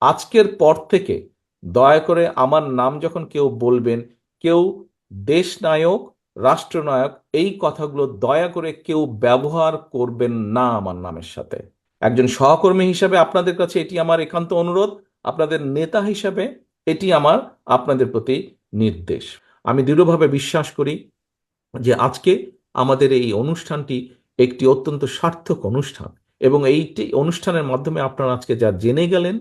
আজকের পর থেকে দয়া করে আমার নাম যখন কেউ বলবেন, কেউ দেশ নায়ক, রাষ্ট্রনায়ক এই কথাগুলো দয়া করে কেউ ব্যবহার করবেন না আমার নামের সাথে। একজন সহকর্মী হিসাবে আপনাদের কাছে এটি আমার একান্ত অনুরোধ, আপনাদের নেতা হিসাবে এটি আমার আপনাদের প্রতি নির্দেশ। আমি দৃঢ়ভাবে বিশ্বাস করি যে আজকে আমাদের এই অনুষ্ঠানটি একটি অত্যন্ত সার্থক অনুষ্ঠান, এবং এইটি অনুষ্ঠানের মাধ্যমে আপনারা আজকে যা জেনে গেলেন,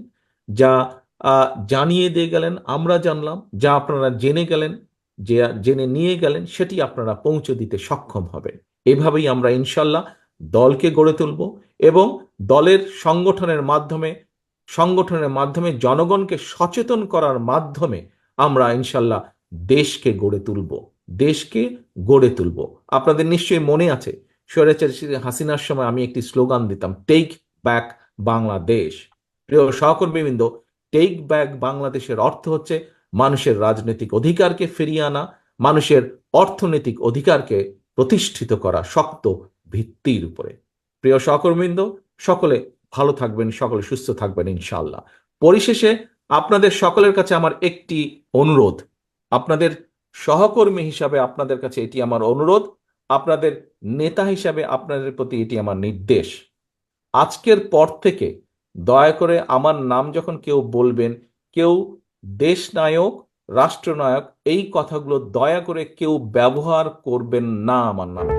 যা জানিয়ে দিয়ে গেলেন, আমরা জানলাম, যা আপনারা জেনে গেলেন, যে জেনে নিয়ে গেলেন, সেটি আপনারা পৌঁছে দিতে সক্ষম হবেন। এভাবেই আমরা ইনশাল্লাহ দলকে গড়ে তুলব, এবং দলের সংগঠনের মাধ্যমে জনগণকে সচেতন করার মাধ্যমে আমরা ইনশাল্লাহ দেশকে গড়ে তুলব। দেশকে গড়ে তুলব। আপনাদের নিশ্চয়ই মনে আছে, স্বৈরাচারী হাসিনার সময় আমি একটি স্লোগান দিতাম, টেক ব্যাক বাংলাদেশ। প্রিয় সহকর্মীবৃন্দ, টেক ব্যাক বাংলাদেশের অর্থ হচ্ছে মানুষের রাজনৈতিক অধিকারকে ফিরিয়ে আনা, মানুষের অর্থনৈতিক অধিকারকে প্রতিষ্ঠিত করা শক্ত ভিত্তির উপরে। প্রিয় সহকর্মীবৃন্দ, সকলে ভালো থাকবেন, সকলে সুস্থ থাকবেন ইনশাআল্লাহ। পরিশেষে আপনাদের সকলের কাছে আমার একটি অনুরোধ, আপনাদের সহকর্মী হিসাবে আপনাদের কাছে এটি আমার অনুরোধ, আপনাদের নেতা হিসাবে আপনাদের প্রতি এটি আমার নির্দেশ। আজকের পর থেকে দয়া করে আমার নাম যখন কেউ বলবেন, কেউ দেশ নায়ক, রাষ্ট্রনায়ক এই কথাগুলো দয়া করে কেউ ব্যবহার করবেন না আমার নামে।